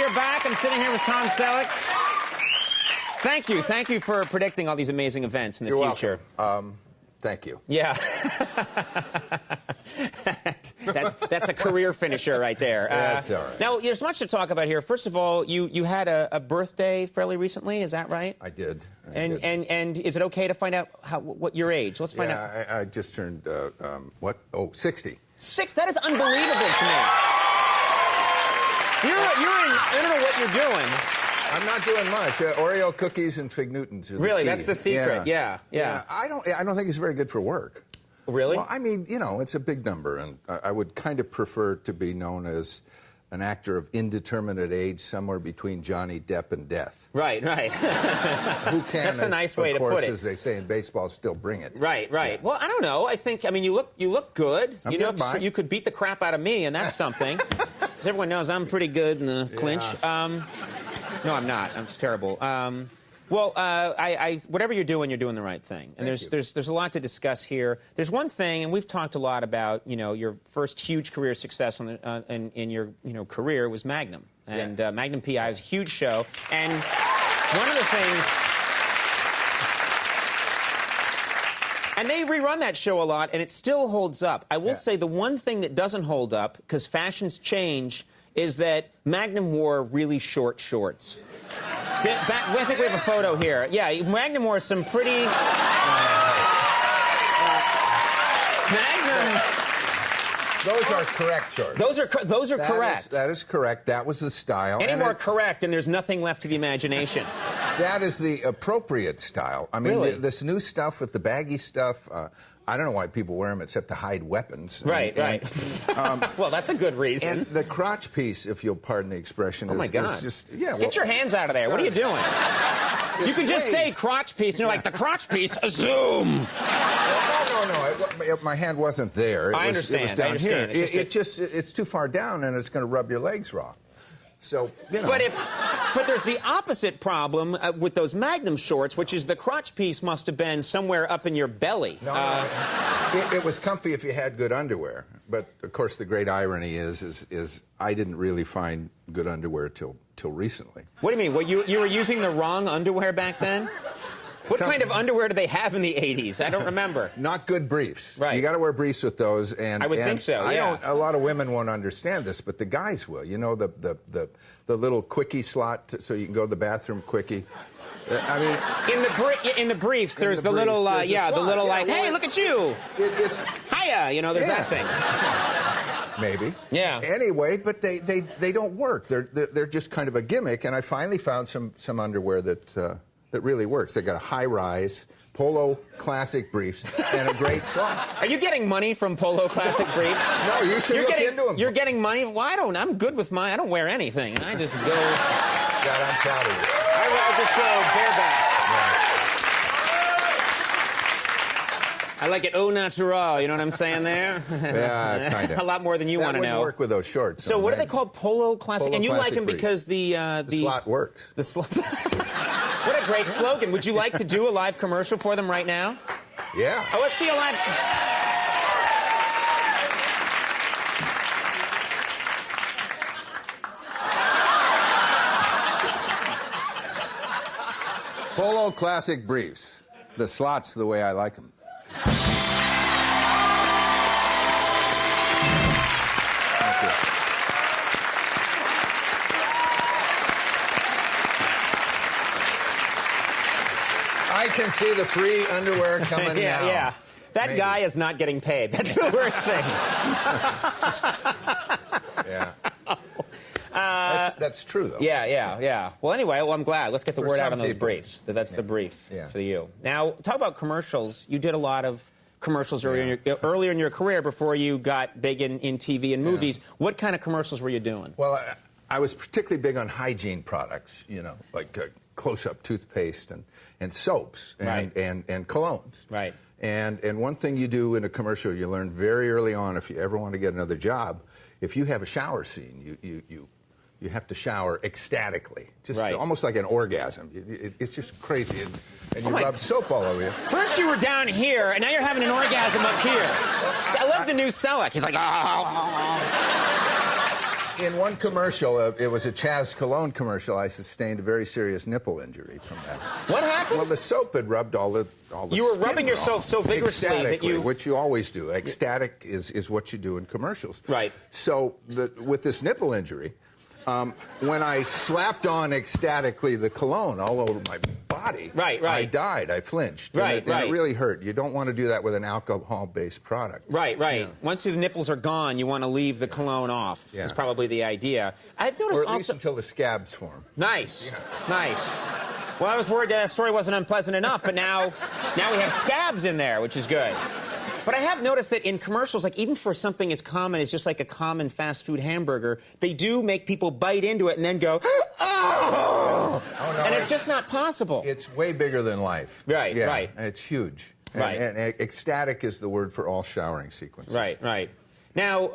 we're back. I'm sitting here with Tom Selleck. Thank you for predicting all these amazing events in the future. Welcome. Thank you. Yeah. That's a career finisher right there. That's all right. Now, there's much to talk about here. First of all, you had a birthday fairly recently, is that right? I did. And is it okay to find out what your age? Let's find out. I just turned, 60. That is unbelievable to me. I don't know what you're doing. I'm not doing much. Oreo cookies and Fig Newtons are the Really, key. that's the secret. Yeah. I don't think it's very good for work. Really? Well, I mean, it's a big number, and I would kind of prefer to be known as an actor of indeterminate age, somewhere between Johnny Depp and death. Right. Who can? That's a nice way to put it. As they say in baseball, still bring it. Right. Yeah. Well, I don't know. You look good. You could beat the crap out of me, and that's something. Because everyone knows I'm pretty good in the clinch. No, I'm not. I'm just terrible. Whatever you're doing the right thing. And there's a lot to discuss here. There's one thing, and we've talked a lot about, your first huge career success in your career was Magnum. And Magnum P.I. was a huge show. And one of the things... And they rerun that show a lot, and it still holds up. I will say the one thing that doesn't hold up, because fashions change, is that Magnum wore really short shorts. I think we have a photo here. Yeah, Magnum wore some pretty... Magnum... Those are correct shorts. Those are correct. That is correct. That was the style. Any more correct, and there's nothing left to the imagination. That is the appropriate style. I mean, really? This new stuff with the baggy stuff, I don't know why people wear them except to hide weapons. Right. Well, that's a good reason. And the crotch piece, if you'll pardon the expression, is just... Yeah, get your hands out of there. Sorry. What are you doing? You can just say crotch piece, and you're like, the crotch piece, zoom. No. My hand wasn't there. I understand. It was down here. It's it's too far down, and it's going to rub your legs raw. So, But there's the opposite problem with those Magnum shorts, which is the crotch piece must have been somewhere up in your belly. No. It was comfy if you had good underwear. But, of course, the great irony is I didn't really find good underwear till recently. What do you mean? Well, you were using the wrong underwear back then? What kind of underwear did they have in the 80s? I don't remember. Not good briefs. Right. You got to wear briefs with those. And I would think so, yeah. A lot of women won't understand this, but the guys will. You know, the little quickie slot so you can go to the bathroom quickie. I mean, in the briefs, there's the little, hey, look at you. Hiya, there's that thing. Maybe. Yeah. Anyway, but they don't work. They're just kind of a gimmick, and I finally found some underwear that really works. They got a high-rise Polo Classic briefs and a great slot. Are you getting money from Polo Classic briefs? No, you should look into them. You're getting money? Well, I'm good with mine. I don't wear anything. I just go... God, I'm proud of you. I ride the show bareback. I like it au natural, you know what I'm saying there? Yeah, kind of. A lot more than you want to know. That wouldn't work with those shorts. So what are they called? Polo Classic? Polo and you Classic like them because the slot works. The slot... What a great slogan. Would you like to do a live commercial for them right now? Yeah. Oh, let's see a live... Polo Classic briefs. The slots the way I like them. Thank you. I can see the free underwear coming now. Yeah. That guy is not getting paid. That's the worst thing. Yeah. That's true, though. Yeah. Well, anyway, I'm glad. Let's get the word out on those briefs. That's the brief for you. Now, talk about commercials. You did a lot of commercials earlier in your career before you got big in TV and movies. What kind of commercials were you doing? Well, I was particularly big on hygiene products, like close-up toothpaste and soaps and colognes. Right. And one thing you do in a commercial, you learn very early on, if you ever want to get another job, if you have a shower scene, you have to shower ecstatically, just almost like an orgasm. It's just crazy, and you rub soap all over you. First you were down here, and now you're having an orgasm up here. I love the new Selleck. He's like, In one commercial, it was a Chaz Cologne commercial, I sustained a very serious nipple injury from that. What happened? Well, the soap had rubbed all the You were skin rubbing yourself so vigorously that you... Which you always do. Ecstatic is what you do in commercials. Right. So with this nipple injury, when I slapped on ecstatically the cologne all over my body, I died. I flinched. And it really hurt. You don't want to do that with an alcohol-based product. Right. Yeah. Once the nipples are gone, you want to leave the cologne off. Yeah. That's probably the idea. I've noticed or at least until the scabs form. Nice. Yeah. Nice. Well, I was worried that story wasn't unpleasant enough, but now we have scabs in there, which is good. But I have noticed that in commercials, like even for something as common as just like a common fast food hamburger, they do make people bite into it and then go, oh! No, and it's just not possible. It's way bigger than life. Right. It's huge. Right. And ecstatic is the word for all showering sequences. Right. Now,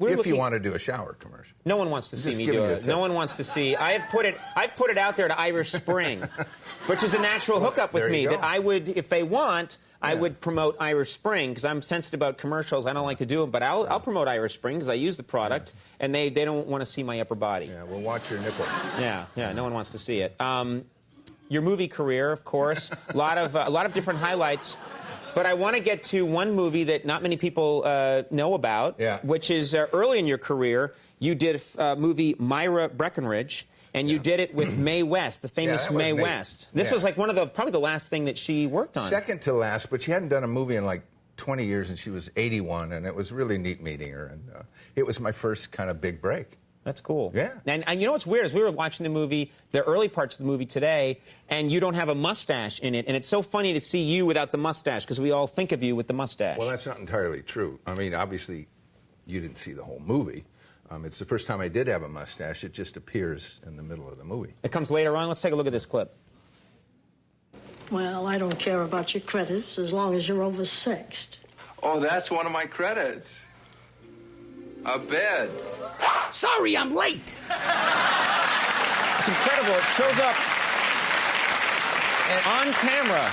if you want to do a shower commercial. No one wants to see me do it. No one wants to see. I've put it out there to Irish Spring, which is a natural hookup with me. That I would, if they want, I would promote Irish Spring because I'm sensitive about commercials. I don't like to do them, but I'll promote Irish Spring because I use the product, and they don't want to see my upper body. Yeah, well, watch your nipple. Yeah. No one wants to see it. Your movie career, of course, a lot of different highlights. But I want to get to one movie that not many people know about, which is early in your career. You did a movie, Myra Breckenridge, and you did it with Mae West, the famous Mae West. This was like probably the last thing that she worked on. Second to last, but she hadn't done a movie in like 20 years, and she was 81, and it was really neat meeting her. And it was my first kind of big break. That's cool. Yeah. And you know what's weird is we were watching the movie, the early parts of the movie today, and you don't have a mustache in it. And it's so funny to see you without the mustache because we all think of you with the mustache. Well, that's not entirely true. I mean, obviously, you didn't see the whole movie. It's the first time I did have a mustache. It just appears in the middle of the movie. It comes later on. Let's take a look at this clip. Well, I don't care about your credits as long as you're oversexed. Oh, that's one of my credits. A bed. Sorry, I'm late. It's incredible. It shows up on camera.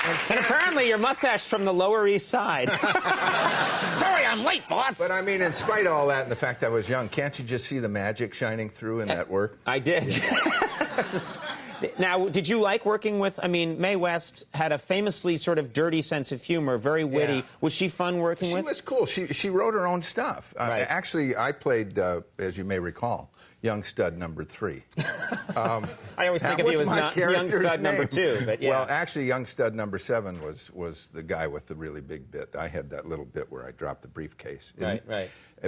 And apparently your mustache from the Lower East Side. Sorry, I'm late, boss. But I mean, in spite of all that and the fact I was young, can't you just see the magic shining through in that work? I did. Now, did you like working with, I mean, Mae West had a famously sort of dirty sense of humor, very witty. Yeah. Was she fun working with? She was cool. She wrote her own stuff. Actually, I played, as you may recall, young stud number 3. I always think of you as young stud number 2, but yeah. Well, actually, young stud number 7 was the guy with the really big bit. I had that little bit where I dropped the briefcase. Right.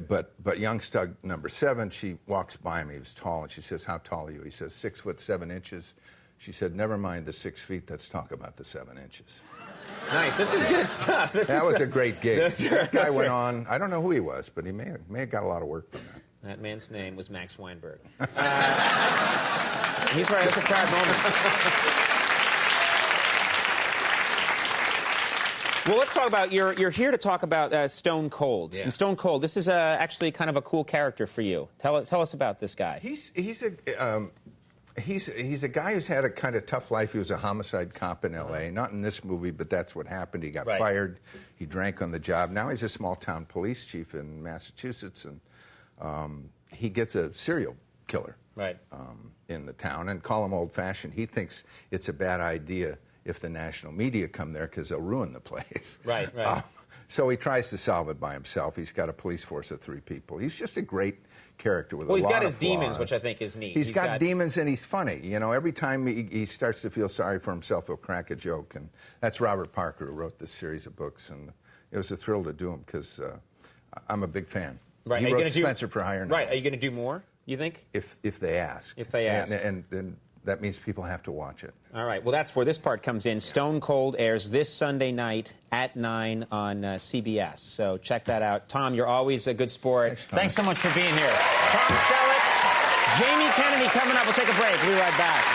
But young stud number 7, she walks by me. He was tall, and she says, "How tall are you?" He says, 6'7". She said, "Never mind the 6 feet. Let's talk about the 7 inches." Nice. This is good stuff. That was a great gig. That guy went on. I don't know who he was, but he may have got a lot of work from that. That man's name was Max Weinberg. He's right. That's a proud moment. Well, let's talk about, you're here to talk about Stone Cold. Yeah. And Stone Cold, this is actually kind of a cool character for you. Tell us about this guy. He's a guy who's had a kind of tough life. He was a homicide cop in L.A. Not in this movie, but that's what happened. He got fired. He drank on the job. Now he's a small-town police chief in Massachusetts, and he gets a serial killer in the town. And call him old-fashioned. He thinks it's a bad idea if the national media come there because they'll ruin the place. Right. So he tries to solve it by himself. He's got a police force of 3 people. He's just a great character with a lot of flaws. Well, he's got his demons, which I think is neat. He's got demons, and he's funny. You know, every time he starts to feel sorry for himself, he'll crack a joke. And that's Robert Parker, who wrote this series of books. And it was a thrill to do them because I'm a big fan. Right. He wrote Spencer for Hire. Right. Are you going to do more, you think? If they ask. If they ask. And that means people have to watch it. All right. Well, that's where this part comes in. Stone Cold airs this Sunday night at 9 on CBS. So check that out. Tom, you're always a good sport. Thanks so much for being here. Tom Selleck, Jamie Kennedy coming up. We'll take a break. We'll be right back.